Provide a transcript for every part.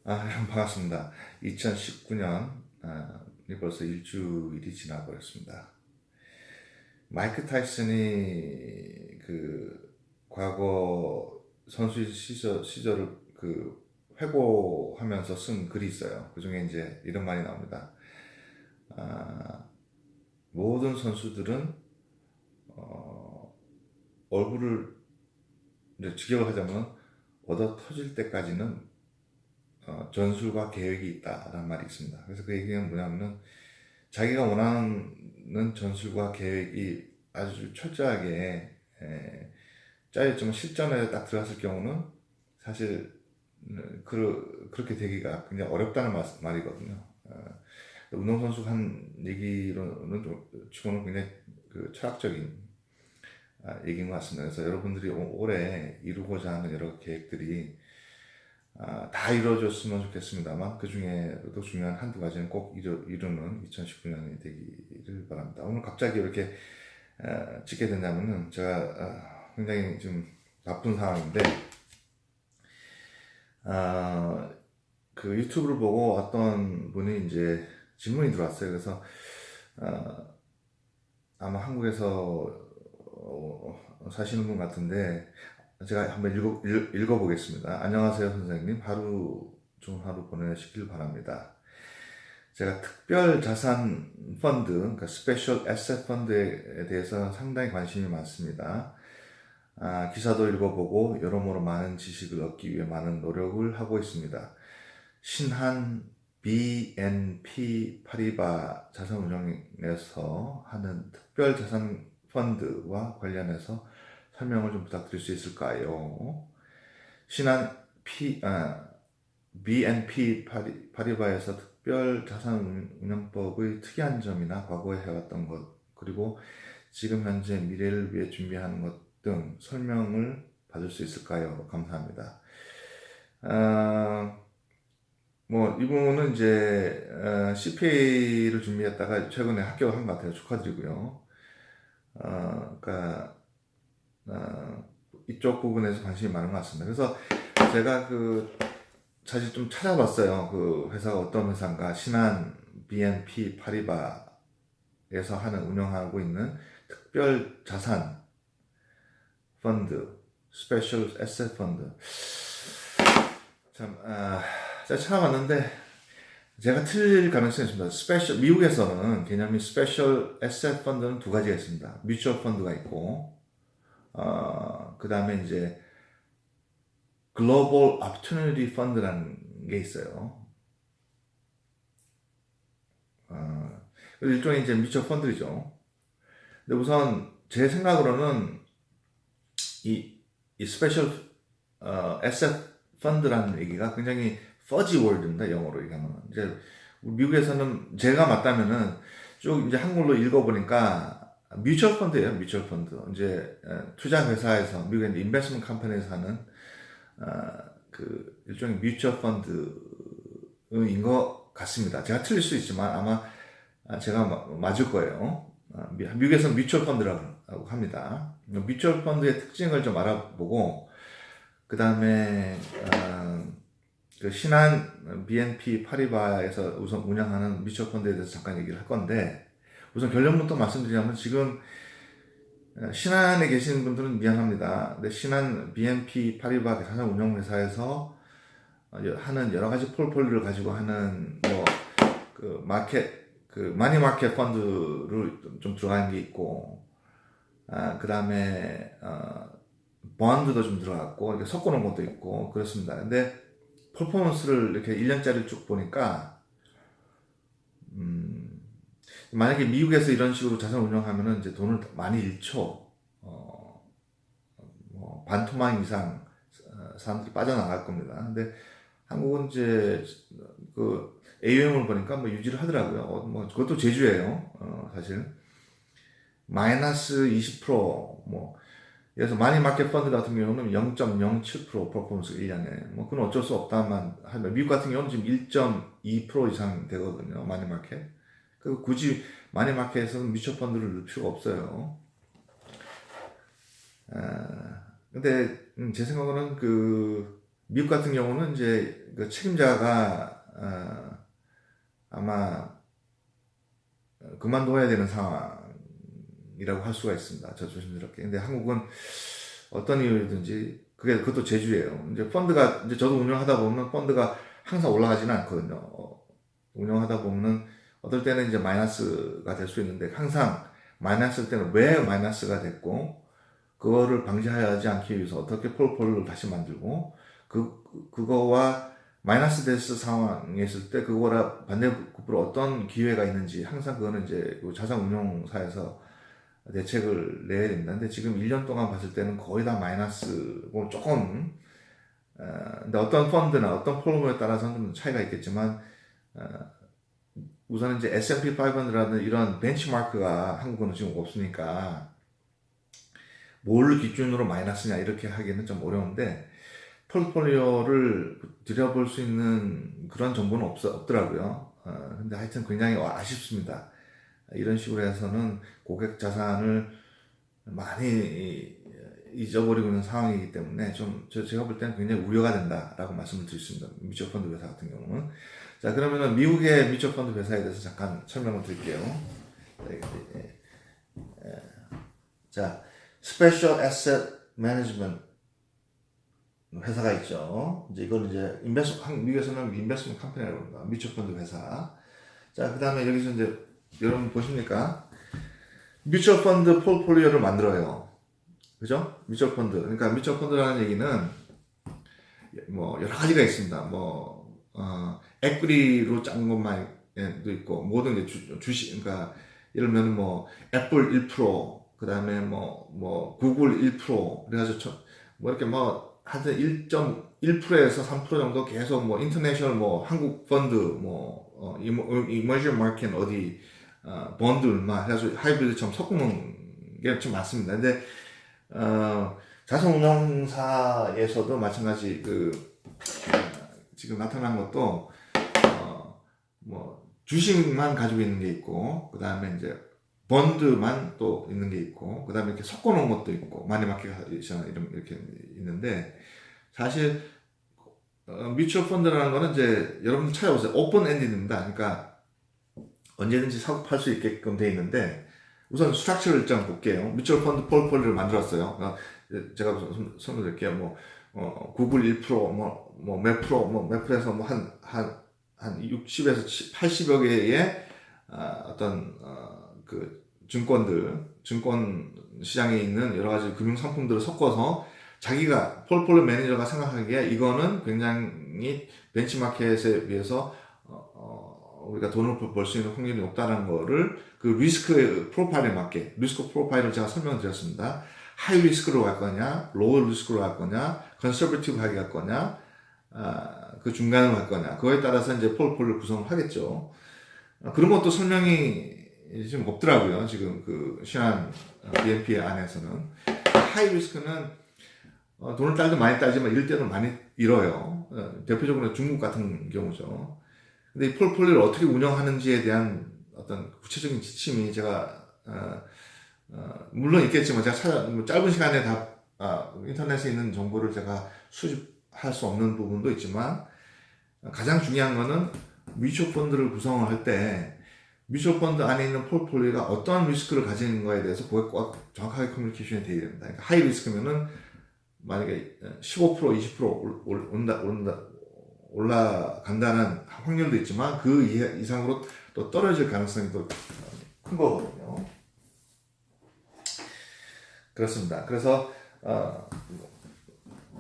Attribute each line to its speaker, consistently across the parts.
Speaker 1: 여러분 반갑습니다. 2019년 벌써 일주일이 지나버렸습니다. 마이크 타이슨이 과거 선수 시절을 회고하면서 쓴 글이 있어요. 그 중에 이제 이런 말이 나옵니다. 모든 선수들은 얼굴을 이제 직역을 하자면 얻어 터질 때까지는 전술과 계획이 있다라는 말이 있습니다. 그래서 그 얘기는 뭐냐면은 자기가 원하는 전술과 계획이 아주 철저하게 짜여있지만 실전에 딱 들어갔을 경우는 사실 그렇게 되기가 굉장히 어렵다는 말이거든요. 운동선수가 한 얘기로는 치고는 굉장히 철학적인 얘기인 것 같습니다. 그래서 여러분들이 올해 이루고자 하는 여러 계획들이 다 이루어졌으면 좋겠습니다만 그 중에도 중요한 한두 가지는 꼭 이루는 2019년이 되기를 바랍니다. 오늘 갑자기 이렇게 찍게 된다면은 제가 굉장히 좀 나쁜 상황인데 유튜브를 보고 어떤 분이 이제 질문이 들어왔어요. 그래서 아마 한국에서 사시는 분 같은데 제가 한번 읽어보겠습니다. 안녕하세요 선생님. 좋은 하루 보내시길 바랍니다. 제가 특별 자산 펀드, 그러니까 스페셜 에셋 펀드에 대해서 상당히 관심이 많습니다. 기사도 읽어보고 여러모로 많은 지식을 얻기 위해 많은 노력을 하고 있습니다. 신한 BNP 파리바 자산운용에서 하는 특별 자산 펀드와 관련해서 설명을 좀 부탁드릴 수 있을까요? 신한 BNP 파리바에서 특별 자산운용법의 특이한 점이나 과거에 해왔던 것, 그리고 지금 현재 미래를 위해 준비하는 것 등 설명을 받을 수 있을까요? 감사합니다. 이분은 이제 CPA를 준비했다가 최근에 합격한 것 같아요. 축하드리고요. 이쪽 부분에서 관심이 많은 것 같습니다. 그래서 제가 사실 좀 찾아봤어요. 그 회사가 어떤 회사인가. 신한 BNP 파리바에서 운영하고 있는 특별 자산 펀드, 스페셜 에셋 펀드. 제가 찾아봤는데 제가 틀릴 가능성이 있습니다. 미국에서는 개념이 스페셜 에셋 펀드는 두 가지가 있습니다. 뮤추얼 펀드가 있고, 그 다음에 이제 글로벌 오퍼튜니티 펀드라는 게 있어요. 일종의 이제 뮤추얼 펀드죠. 근데 우선 제 생각으로는 이 스페셜 에셋 펀드라는 얘기가 굉장히 퍼지 월드입니다. 영어로 얘기하면 이제 미국에서는 제가 맞다면은 쭉 이제 한글로 읽어보니까 뮤추얼 펀드예요. 뮤추얼 펀드 이제 투자 회사에서 미국의 인베스트먼트 컴퍼니에서 하는 일종의 뮤추얼 펀드인 것 같습니다. 제가 틀릴 수 있지만 아마 제가 맞을 거예요. 미국에서는 뮤추얼 펀드라고 합니다. 뮤추얼 펀드의 특징을 좀 알아보고 그 다음에 신한 BNP 파리바에서 우선 운영하는 뮤추얼 펀드에 대해서 잠깐 얘기를 할 건데 우선 결론부터 말씀드리자면 지금 신한에 계시는 분들은 미안합니다. 근데 신한 BNP 파리바 자산 운용 회사에서 하는 여러 가지 폴폴리오를 가지고 하는 마니 마켓 펀드를 좀 들어간 게 있고, 그 다음에 본드도 좀 들어갔고 이렇게 섞어놓은 것도 있고 그렇습니다. 근데 퍼포먼스를 이렇게 1년짜리 쭉 보니까 만약에 미국에서 이런 식으로 자산 운영하면은 이제 돈을 많이 잃죠. 반토막 이상 사람들이 빠져나갈 겁니다. 근데 한국은 이제 AUM을 보니까 유지를 하더라고요. 그것도 제주예요. 사실 마이너스 20% 그래서 마니 마켓 펀드 같은 경우는 0.07% 퍼포먼스 1년에 그건 어쩔 수 없다만 미국 같은 경우는 지금 1.2% 이상 되거든요. 마니 마켓. 굳이 마니 마켓에서는 뮤추얼 펀드를 넣을 필요가 없어요. 근데 제 생각으로는 미국 같은 경우는 이제 그 책임자가 아마 그만둬야 되는 상황이라고 할 수가 있습니다. 저 조심스럽게. 근데 한국은 어떤 이유든지 그것도 제주예요. 이제 펀드가 이제 저도 운영하다 보면 펀드가 항상 올라가지는 않거든요. 운영하다 보면 어떨 때는 이제 마이너스가 될 수 있는데 항상 마이너스일 때는 왜 마이너스가 됐고 그거를 방지하지 않기 위해서 어떻게 폴폴을 다시 만들고 그거와 마이너스 데스 상황에 있을 때 그거랑 반대급부로 어떤 기회가 있는지 항상 그거는 이제 자산 운용사에서 대책을 내야 됩니다. 근데 지금 1년 동안 봤을 때는 거의 다 마이너스고 조금 근데 어떤 펀드나 어떤 폴로에 따라서는 좀 차이가 있겠지만 우선 이제 S&P 500라는 이런 벤치마크가 한국은 지금 없으니까 뭘 기준으로 마이너스냐 이렇게 하기는 좀 어려운데 폴트폴리오를 들여볼 수 있는 그런 정보는 없더라고요. 근데 하여튼 굉장히 아쉽습니다. 이런 식으로 해서는 고객 자산을 많이 잊어버리고 있는 상황이기 때문에 제가 볼 때는 굉장히 우려가 된다라고 말씀을 드렸습니다. 뮤추얼펀드 회사 같은 경우는. 자, 그러면은 미국의 뮤추얼펀드 회사에 대해서 잠깐 설명을 드릴게요. 자, Special Asset Management 회사가 있죠. 이제 이걸 이제 미국에서는 인베스트먼트 컴퍼니라고 합니다. 뮤추얼펀드 회사. 자, 그 다음에 여기서 이제 여러분 보십니까? 뮤추얼펀드 폴폴리오를 만들어요. 그죠? 뮤추얼펀드. 그러니까 뮤추얼펀드라는 얘기는 뭐 여러 가지가 있습니다. 에퀴리로 짠 것만도 있고 모든 게 주식. 그러니까 예를 들면 뭐 애플 1%, 그 다음에 뭐 구글 1%, 그래가지고 뭐 이렇게 하여튼 1.1%에서 3% 정도 계속 인터내셔널 한국 펀드 이머징 마켓 어디 본드 얼마 해가지고 하이브리드처럼 섞는 게 좀 많습니다. 근데 자산운용사에서도 마찬가지 지금 나타난 것도 주식만 가지고 있는 게 있고 그 다음에 이제 본드만 또 있는 게 있고 그 다음에 이렇게 섞어놓은 것도 있고 마니마켓 이렇게 있는데 사실 뮤추얼 펀드라는 거는 이제 여러분들 찾아보세요. 오픈 엔딩입니다. 그러니까 언제든지 사고 팔 수 있게끔 돼 있는데 우선 스트럭처를 좀 볼게요. 뮤추얼 펀드 폴폴리오를 만들었어요. 제가 설명드릴게요. 구글 1%, 몇 프로, 몇 프로에서 한 60에서 80여 개의 그 증권 시장에 있는 여러 가지 금융 상품들을 섞어서 자기가 폴폴리오 매니저가 생각하기에 이거는 굉장히 벤치마켓에 비해서 우리가 돈을 벌 수 있는 확률이 높다는 거를 그 리스크 프로파일에 맞게 리스크 프로파일을 제가 설명을 드렸습니다. 하이 리스크로 갈 거냐, 로우 리스크로 갈 거냐, 컨서버티브하게 갈 거냐, 그 중간으로 갈 거냐, 그거에 따라서 이제 폴폴리오를 구성을 하겠죠. 그런 것도 설명이 지금 없더라고요. 지금 그 신한 BNP 안에서는 하이 리스크는 돈을 딸도 많이 따지만 잃을 때도 많이 잃어요. 대표적으로 중국 같은 경우죠. 근데 이 폴폴리오를 어떻게 운영하는지에 대한 어떤 구체적인 지침이 제가 물론 있겠지만 제가 짧은 시간에 다 인터넷에 있는 정보를 제가 수집할 수 없는 부분도 있지만 가장 중요한 거는 뮤추얼 펀드를 구성을 할 때 뮤추얼 펀드 안에 있는 폴폴리오가 어떠한 리스크를 가지는 거에 대해서 고객과 정확하게 커뮤니케이션이 되어야 됩니다. 그러니까 하이 리스크면은 만약에 15% 20% 올라간다는 확률도 있지만 그 이상으로 또 떨어질 가능성이 또 큰 거거든요. 그렇습니다. 그래서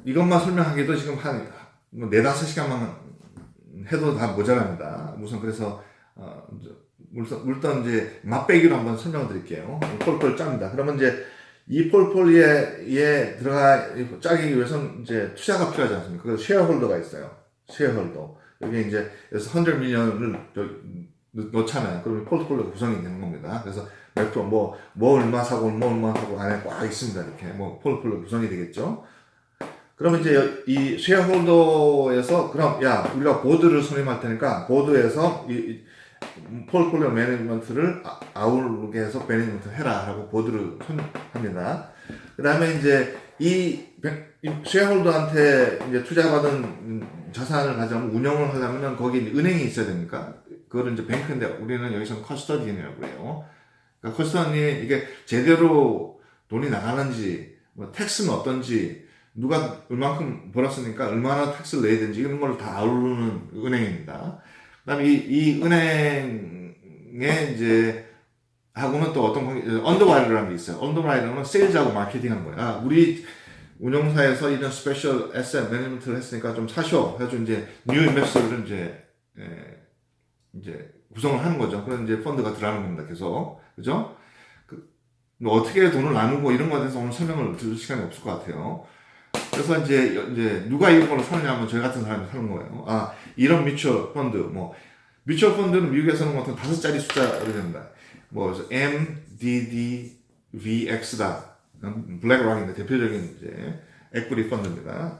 Speaker 1: 이것만 설명하기도 지금 한 4-5시간만 해도 다 모자랍니다. 우선 그래서 물론 이제 맛배기로 한번 설명을 드릴게요. 폴폴 짭니다. 그러면 이제 이 폴폴리오에 짜기 위해서는 이제 투자가 필요하지 않습니까? 그래서 쉐어홀더가 있어요. 쉐어홀더. 여기 이제 그래서 100 밀리언을 넣잖아요. 그러면 폴폴리오가 구성이 되는 겁니다. 그래서 몇 프로 뭐 얼마 사고 얼마 사고 안에 꽉 있습니다. 이렇게 폴폴리오 구성이 되겠죠. 그러면 이제 이 쉐어홀더에서 그럼 우리가 보드를 선임할 테니까 보드에서 이 폴폴리오 매니지먼트를 아울게 해서 매니지먼트 해라 하고 보드를 선임합니다. 그 다음에 이제 이 쉐어홀더한테 이제 투자받은 자산을 가져오면 운영을 하려면 거기 은행이 있어야 되니까 그거를 이제 뱅크인데 우리는 여기서는 커스터디언이라고 해요. 그러니까 커스터디언이 이게 제대로 돈이 나가는지 뭐 텍스는 어떤지 누가 얼만큼 벌었으니까 얼마나 텍스를 내야 되는지 이런 걸 다 아우르는 은행입니다. 그다음에 이 은행에 이제 하고는 또 어떤 언더라이더라는 게 있어요. 언더라이더는 세일즈하고 마케팅하는 거야. 아, 우리 운용사에서 이런 스페셜 에셋 매니지먼트를 했으니까 좀 사셔. 해가지고 이제 뉴 인베스터를 이제 구성을 하는 거죠. 그래서 이제 펀드가 들어가는 겁니다. 계속. 그죠? 뭐 어떻게 돈을 나누고 이런 거에 대해서 오늘 설명을 드릴 시간이 없을 것 같아요. 그래서 이제 누가 이런 걸로 사느냐면 저희 같은 사람이 사는 거예요. 아, 이런 뮤추얼 펀드, 뮤추얼 펀드는 미국에서는 어떤 5자리 숫자로 됩니다. MDDVX다. 블랙락인데 대표적인 이제 에퀴티 펀드입니다.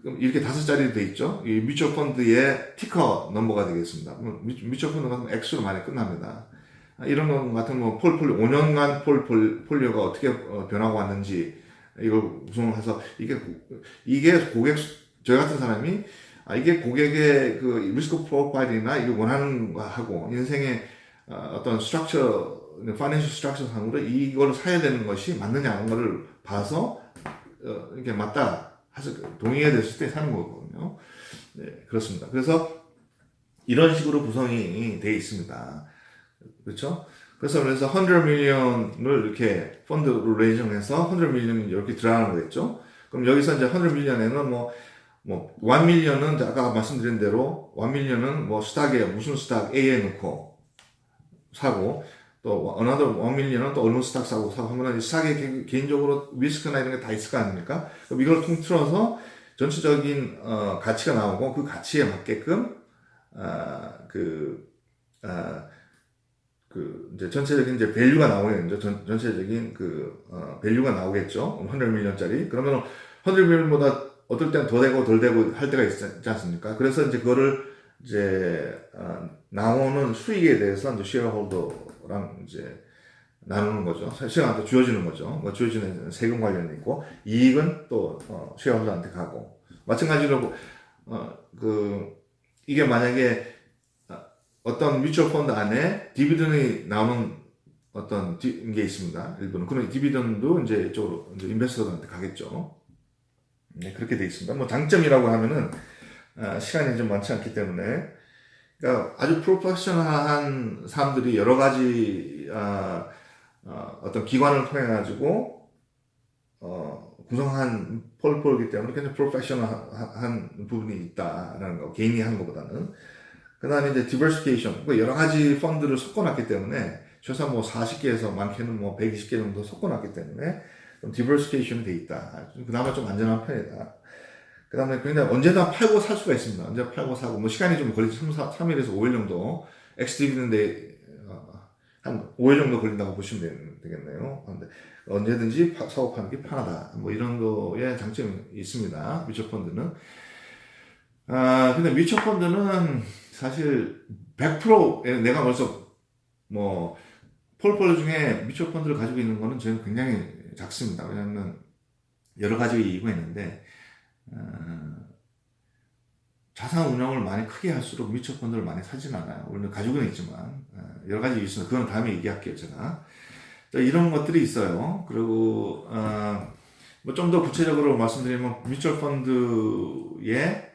Speaker 1: 그럼 이렇게 5자리 돼 있죠. 이 뮤추얼 펀드의 티커 넘버가 되겠습니다. 뮤추얼 펀드 같은 X로 많이 끝납니다. 이런 것 같은 5년간 폴리오가 어떻게 변하고 왔는지 이걸 구성을 해서 이게 고객 저희 같은 사람이 이게 고객의 그 리스크 프로파일이나 이게 원하는 거하고 인생의 어떤 스트럭처 파이낸셜 스트럭처 상으로 이걸 사야 되는 것이 맞느냐 하는 거를 봐서 이렇게 맞다 해서 동의가 됐을 때 사는 거거든요. 네, 그렇습니다. 그래서 이런 식으로 구성이 되어 있습니다. 그렇죠? 그래서 100 밀리언을 이렇게 펀드로 레이징해서 100 밀리언이 이렇게 들어가는 거겠죠? 그럼 여기서 이제 100 밀리언에는 1 밀리언은 아까 말씀드린 대로 1 밀리언은 스탁에 무슨 스탁 A에 넣고 사고 또 another 1 밀리언은 또 어느 스탁 사고 하면 스탁에 개인적으로 리스크나 이런 게 다 있을 거 아닙니까? 그럼 이걸 통틀어서 전체적인 가치가 나오고 그 가치에 맞게끔 이제 전체적인 이제 밸류가 나오겠죠. 전체적인 밸류가 나오겠죠. 100 밀리언짜리. 그러면 100 밀리언보다 어떨 때는 더 되고 덜 되고 할 때가 있지 않습니까? 그래서 이제 그거를 이제 나오는 수익에 대해서 이제 쉐어홀더랑 이제 나누는 거죠. 쉐어한테 주어지는 거죠. 주어지는 세금 관련이 있고 이익은 또 쉐어홀더한테 가고 마찬가지로 이게 만약에 어떤 뮤추얼 펀드 안에 디비던이 나오는 어떤 게 있습니다. 일부는. 그런 디비던도 이제 이쪽으로 이제 인베스터들한테 가겠죠. 네, 그렇게 돼 있습니다. 장점이라고 하면은, 시간이 좀 많지 않기 때문에, 그러니까 아주 프로페셔널한 사람들이 여러 가지, 어떤 기관을 통해가지고, 구성한 폴폴이기 때문에 굉장히 프로페셔널한 부분이 있다라는 거, 개인이 하는 것보다는. 그 다음에 이제 디버시피케이션, 여러 가지 펀드를 섞어놨기 때문에 최소한 40개에서 많게는 120개 정도 섞어놨기 때문에 좀 디버시피케이션이 돼 있다. 그나마 좀 안전한 편이다. 그 다음에 굉장히 언제나 팔고 살 수가 있습니다. 언제 팔고 사고 시간이 좀 걸리죠. 3일에서 5일 정도 엑스디비던데 한 5일 정도 걸린다고 보시면 되겠네요. 근데 언제든지 사고 파는 게 편하다. 이런 거에 장점이 있습니다. 뮤추얼 펀드는. 근데 뮤추얼 펀드는 사실 100% 내가 벌써 폴폴 중에 뮤추얼 펀드를 가지고 있는 거는 저는 굉장히 작습니다. 왜냐하면 여러 가지 이유가 있는데 자산 운용을 많이 크게 할수록 뮤추얼 펀드를 많이 사진 않아요. 물론 가지고는 있지만 여러 가지 이유 있습니다. 그건 다음에 얘기할게요. 제가 이런 것들이 있어요. 그리고 좀 더 구체적으로 말씀드리면 뮤추얼 펀드에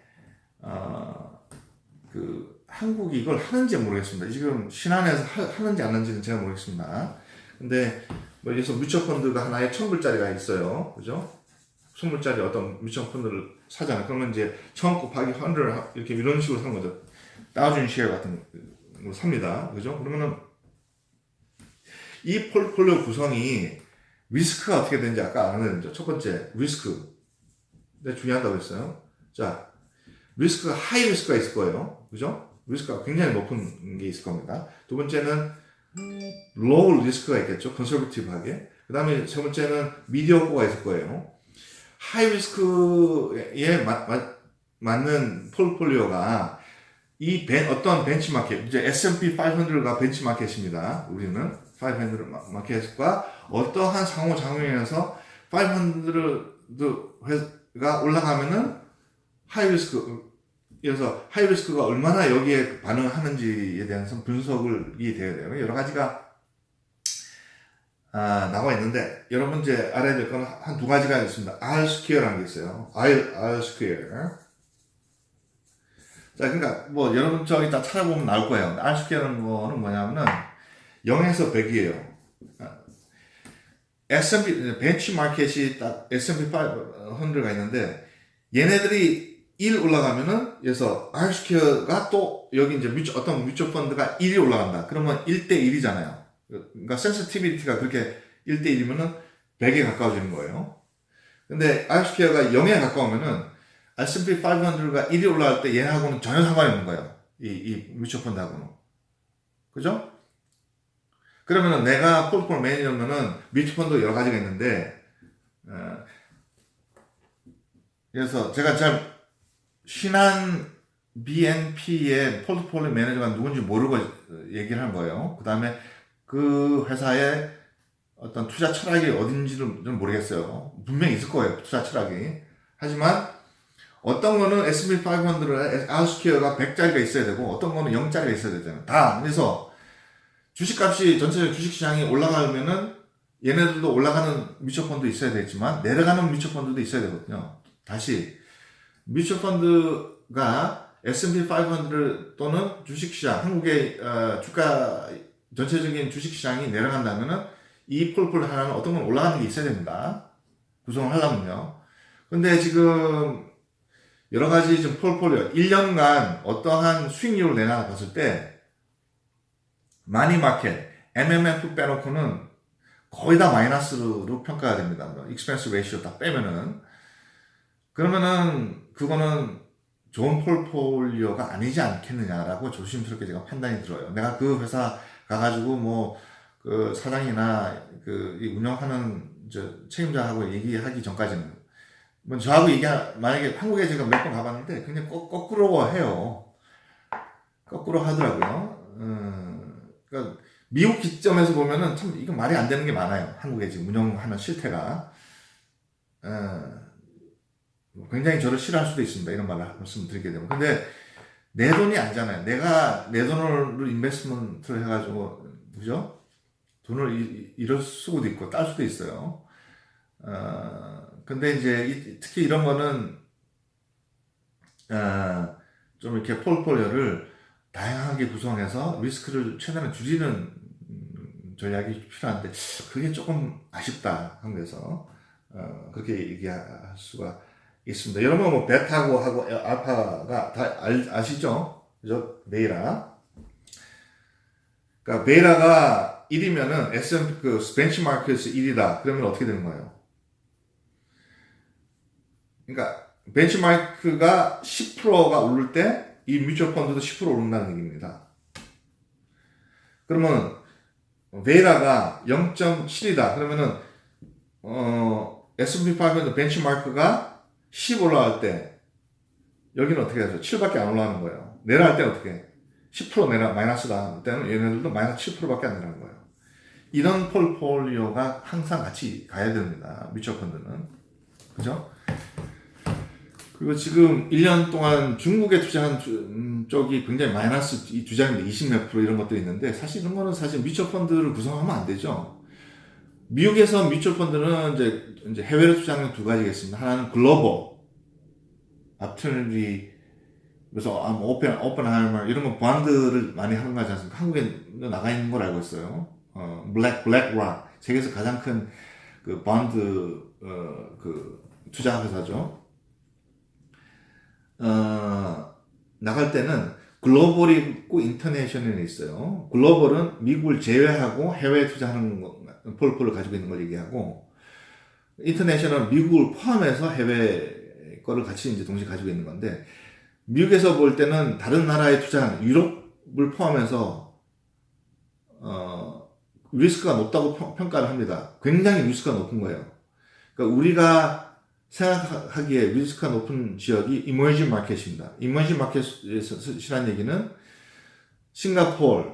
Speaker 1: 한국이 이걸 하는지 모르겠습니다. 지금 신한에서 하는지 안 하는지는 제가 모르겠습니다. 근데 여기서 뮤추얼 펀드가 하나에 1000불짜리가 있어요. 그죠? 1000불짜리 어떤 뮤추얼 펀드를 사잖아요. 그러면 이제 1000 곱하기 100 이렇게 이런 식으로 산 거죠. 다우존 쉐어 같은 걸 삽니다. 그죠? 그러면은 이 폴폴리오 구성이 리스크가 어떻게 되는지 아까 알아냈죠. 첫 번째 리스크. 근데 중요하다고 했어요. 자, 리스크가 하이 리스크가 있을 거예요. 그죠? 리스크가 굉장히 높은 게 있을 겁니다. 두 번째는 low 리스크가 있겠죠. 컨서버티브하게. 그 다음에 세 번째는 미디어코가 있을 거예요. 하이 리스크에 맞는 폴폴리오가 어떤 벤치마켓, 이제 S&P 500가 벤치마켓입니다. 우리는 500 마켓과 어떠한 상호작용에서 500 펀드가 올라가면은 하이리스크, 그래서 하이리스크가 얼마나 여기에 반응하는지에 대한 분석이 돼야 돼요. 여러 가지가 나와 있는데, 여러분 이제 알아야 될 건 한 두 가지가 있습니다. R-square라는 게 있어요. R-square. 자, 그러니까 뭐 여러분 저 이따 찾아보면 나올 거예요. R-square라는 거는 뭐냐면은 0에서 100이에요. S&P 벤치마켓이 딱 S&P 500가 있는데, 얘네들이 1 올라가면은, 그래서 R-square가 또 여기 이제 어떤 뮤추얼 펀드가 1이 올라간다. 그러면 1대 1이잖아요. 그러니까 센시티비티가 그렇게 1대 1이면은 100에 가까워지는 거예요. 근데 R-square가 0에 가까우면은 S&P 500가 1이 올라갈 때 얘하고는 전혀 상관이 없는 거예요. 이 뮤추얼 펀드하고는. 그죠? 그러면은 내가 포트폴리오 매니저면은 뮤추얼 펀드 여러 가지가 있는데, 그래서 제가 잘 신한 BNP의 포트폴리오 매니저가 누군지 모르고 얘기를 한 거예요. 그 다음에 그 회사의 어떤 투자 철학이 어딘지를 좀 모르겠어요. 분명히 있을 거예요, 투자 철학이. 하지만 어떤 거는 S&P 500에 R-square가 100짜리가 있어야 되고, 어떤 거는 0짜리가 있어야 되잖아요. 다. 그래서 주식값이 전체적 주식시장이 올라가면은 얘네들도 올라가는 뮤추얼 펀드 있어야 되겠지만, 내려가는 뮤추얼 펀드도 있어야 되거든요. 다시 뮤추얼 펀드가 S&P 500 또는 주식시장, 한국의 주가 전체적인 주식시장이 내려간다면은 이 폴폴 하나는 어떤 건 올라가는 게 있어야 됩니다. 구성을 하려면요. 근데 지금 여러 가지 좀 폴폴리오 1년간 어떠한 수익률을 내나 봤을 때, 마니마켓, MMF 빼놓고는 거의 다 마이너스로 평가가 됩니다. 익스펜스 레이시오 다 빼면은. 그러면은 그거는 좋은 폴폴리오가 아니지 않겠느냐라고 조심스럽게 제가 판단이 들어요. 내가 그 회사 가가지고 뭐 그 사장이나 그 운영하는 책임자하고 얘기하기 전까지는, 뭐 저하고 만약에 한국에 제가 몇 번 가봤는데 그냥 거꾸로 해요. 거꾸로 하더라고요. 그러니까 미국 기점에서 보면은 참 이거 말이 안 되는 게 많아요. 한국에 지금 운영하는 실태가. 굉장히 저를 싫어할 수도 있습니다. 이런 말씀 드리게 되면. 근데 내 돈이 아니잖아요. 내가 내 돈으로 인베스트먼트를 해가지고, 그죠? 돈을 잃을 수도 있고, 딸 수도 있어요. 근데 이제 특히 이런 거는, 좀 이렇게 폴폴리오를 다양하게 구성해서 리스크를 최대한 줄이는 전략이 필요한데, 그게 조금 아쉽다. 한국에서. 그렇게 얘기할 수가 있습니다. 여러분 뭐 베타고 하고 알파가 다 아시죠? 그죠? 베이라. 그러니까 베이라가 1이면은 S&P 그 벤치마크에서 1이다. 그러면 어떻게 되는 거예요? 그러니까 벤치마크가 10%가 오를 때 이 뮤추얼 펀드도 10% 오른다는 얘기입니다. 그러면 베이라가 0.7이다. 그러면은 S&P 500 벤치마크가 10 올라갈 때 여기는 어떻게 해서 7밖에 안 올라가는 거예요. 내려갈 때는 어떻게 10% 마이너스다. 그때는 얘네들도 마이너스 7%밖에 안 내려가는 거예요. 이런 폴폴리오가 항상 같이 가야 됩니다. 뮤추얼 펀드는. 그죠? 그리고 지금 1년 동안 중국에 투자한 쪽이 굉장히 마이너스 이 주장인데 20몇 프로 이런 것들이 있는데, 사실 이런 거는 사실 뮤추얼 펀드를 구성하면 안 되죠. 미국에서 뮤추얼 펀드는 이제 해외로 투자하는 두 가지겠습니다. 하나는 글로벌, 앞트리, 그래서 오펜하이머 이런 거 본드를 많이 하는 거 하지 않습니까? 한국에 나가 있는 걸 알고 있어요. 블랙락, 세계에서 가장 큰 그 본드 그 투자 회사죠. 나갈 때는 글로벌이 있고 인터내셔널이 있어요. 글로벌은 미국을 제외하고 해외 투자하는 폴폴을 가지고 있는 걸 얘기하고, 인터내셔널은 미국을 포함해서 해외 거를 같이 이제 동시에 가지고 있는 건데, 미국에서 볼 때는 다른 나라에 투자하는 유럽을 포함해서 리스크가 높다고 평가를 합니다. 굉장히 리스크가 높은 거예요. 그러니까 우리가 생각하기에 리스크가 높은 지역이 이머징 마켓입니다. 이머징 마켓이라는 얘기는 싱가포르,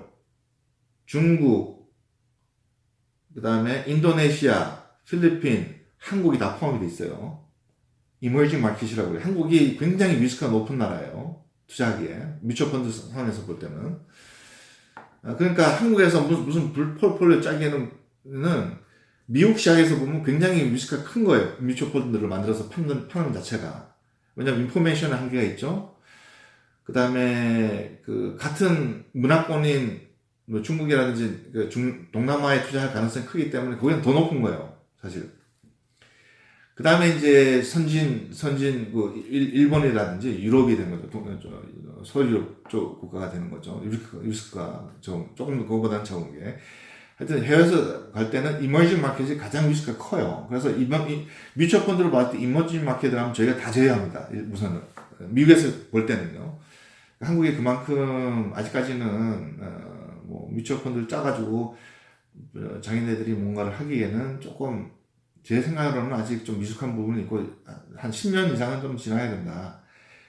Speaker 1: 중국, 그 다음에 인도네시아, 필리핀, 한국이 다 포함이 돼 있어요. 이머징 마켓이라고 해요. 한국이 굉장히 리스크가 높은 나라예요. 투자하기에. 뮤추얼펀드 상황에서 볼 때는. 그러니까 한국에서 무슨 폴폴리오 짜기에는 미국 시장에서 보면 굉장히 리스크가 큰 거예요. 뮤추얼펀드를 만들어서 파는 자체가. 왜냐면 인포메이션의 한계가 있죠. 그 다음에 그 같은 문화권인 뭐 중국이라든지 동남아에 투자할 가능성이 크기 때문에 거기는 더 높은 거예요. 사실. 그 다음에 이제 선진 그 일본이라든지 유럽이 되는 거죠. 서유럽 쪽 국가가 되는 거죠. 리스크가 조금 그거보다는 적은 게. 하여튼 해외에서 갈 때는 이머징 마켓이 가장 리스크가 커요. 그래서 뮤추얼 펀드를 봤을 때 이머징 마켓을 하면 저희가 다 제외합니다. 우선은. 미국에서 볼 때는요. 한국이 그만큼 아직까지는 뭐 뮤추얼 펀드를 짜가지고 자기네들이 뭔가를 하기에는 조금 제 생각으로는 아직 좀 미숙한 부분이 있고 한 10년 이상은 좀 지나야 된다.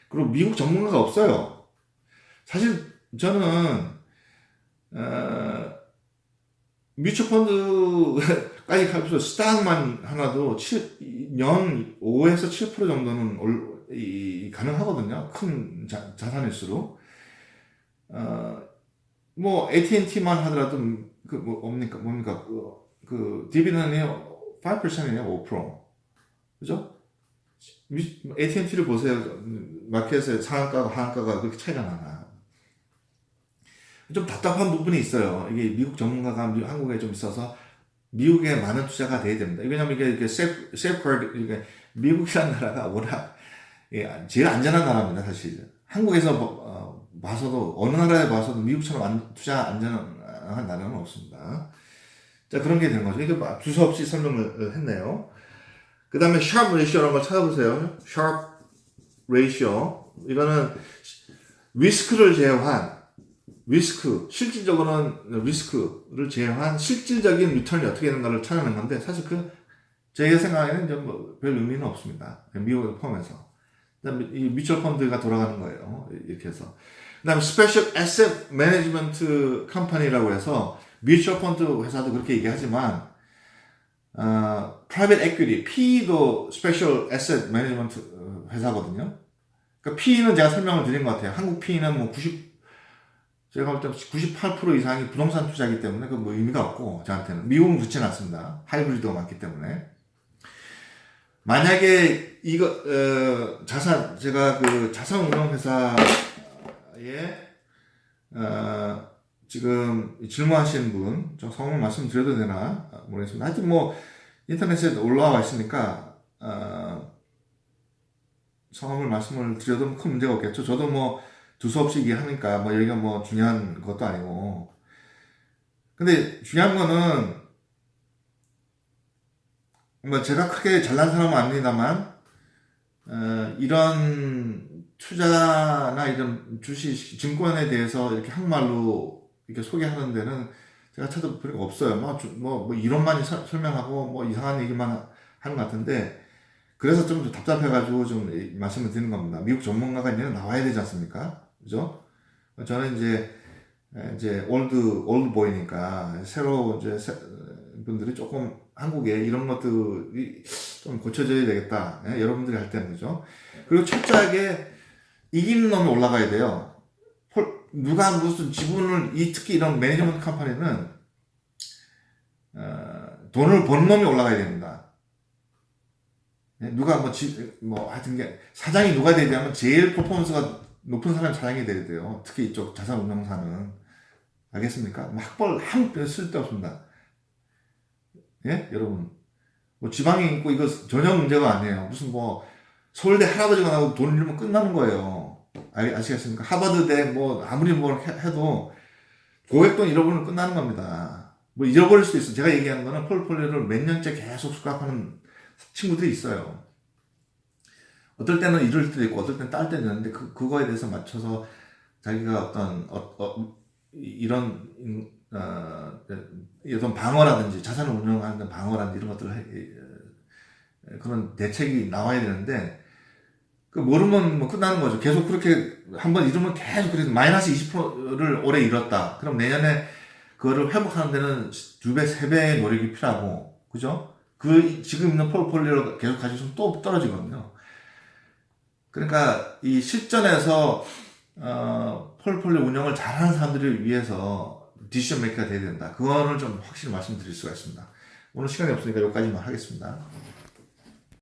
Speaker 1: 그리고 미국 전문가가 없어요. 사실 저는 뮤추얼펀드까지 가면서 스탁만 하나도 년 5에서 7% 정도는 가능하거든요. 큰 자산일수록. 뭐 AT&T만 하더라도 뭡니까 그 디비던이 5%이에요. 5%. 그죠? AT&T를 보세요. 마켓의 상한가와 하한가가 그렇게 차이가 나나. 좀 답답한 부분이 있어요. 이게 미국 전문가가 한국에 좀 있어서 미국에 많은 투자가 돼야 됩니다. 왜냐면 이게 세이프가드, 미국이라는 나라가 워낙 제일 안전한 나라입니다, 사실. 한국에서 봐서도, 어느 나라에 봐서도 미국처럼 투자 안전한 나라는 없습니다. 자, 그런 게 되는 거죠. 이게 두서없이 설명을 했네요. 그 다음에 샤프 레이시오라는 걸 찾아보세요. 샤프 레이시오. 이거는 리스크를 제외한, 실질적으로는 리스크를 제외한 실질적인 리턴이 어떻게 되는가를 찾아내는 건데, 사실 제 생각에는 별 의미는 없습니다. 미국을 포함해서. 그 다음에 이 뮤추얼 펀드가 돌아가는 거예요. 이렇게 해서. 그 다음에 스페셜 에셋 매니지먼트 컴퍼니라고 해서, 뮤추얼 펀드 회사도 그렇게 얘기하지만, 프라이빗 에퀴티, PE도 스페셜 에셋 매니지먼트 회사거든요. 그러니까 PE는 제가 설명을 드린 것 같아요. 한국 PE는 뭐 제가 볼 때 98% 이상이 부동산 투자이기 때문에 뭐 의미가 없고, 저한테는. 미국은 그렇진 않습니다. 하이브리드가 많기 때문에. 만약에 제가 그 자산운용회사에, 지금 질문하시는 분, 저 성함을 말씀드려도 되나 모르겠습니다. 하여튼 뭐 인터넷에 올라와 있으니까 성함을 말씀을 드려도 큰 문제가 없겠죠. 저도 뭐 두서없이 얘기하니까 뭐 여기가 뭐 중요한 것도 아니고. 근데 중요한 거는 뭐 제가 크게 잘난 사람은 아닙니다만 이런 투자나 이런 주식 증권에 대해서 이렇게 한국말로 이렇게 소개하는 데는 제가 찾아볼 필요가 없어요. 뭐 이론만 설명하고 뭐 이상한 얘기만 하는 것 같은데, 그래서 좀 답답해가지고 좀 말씀을 드리는 겁니다. 미국 전문가가 이제 나와야 되지 않습니까? 그죠? 저는 이제 올드 보이니까 새로 분들이 조금 한국에 이런 것들이 좀 고쳐져야 되겠다. 여러분들이 할 때는 그죠? 그리고 철저하게 이기는 놈이 올라가야 돼요. 누가 무슨 지분을, 특히 이런 매니지먼트 컴퍼니는 돈을 버는 놈이 올라가야 됩니다. 누가 하여튼 사장이 누가 되냐면 제일 퍼포먼스가 높은 사람이 사장이 돼야 돼요. 특히 이쪽 자산운용사는. 알겠습니까? 학벌 한 쓸데없습니다. 예? 여러분. 뭐 지방에 있고 이거 전혀 문제가 아니에요. 무슨 서울대 할아버지가 나오고 돈 잃으면 끝나는 거예요. 아시겠습니까? 하버드대 아무리 해도 고액돈 잃어버리면 끝나는 겁니다. 잃어버릴 수도 있어요. 제가 얘기하는 거는 폴폴리오를 몇 년째 계속 수강하는 친구들이 있어요. 어떨 때는 잃을 때도 있고, 어떨 때는 딸 때도 있는데, 그거에 대해서 맞춰서 자기가 이런 방어라든지, 자산을 운영하는 방어라든지 이런 그런 대책이 나와야 되는데, 모르면 끝나는 거죠. 계속 그렇게 한번 잃으면 계속 그래서 마이너스 20%를 올해 잃었다. 그럼 내년에 그거를 회복하는 데는 2배, 3배의 노력이 필요하고, 그죠? 지금 있는 폴폴리오를 계속 가지고 있으면 또 떨어지거든요. 그러니까 이 실전에서 폴폴리오 운영을 잘하는 사람들을 위해서 디시전 메이커가 돼야 된다. 그거는 좀 확실히 말씀드릴 수가 있습니다. 오늘 시간이 없으니까 여기까지만 하겠습니다.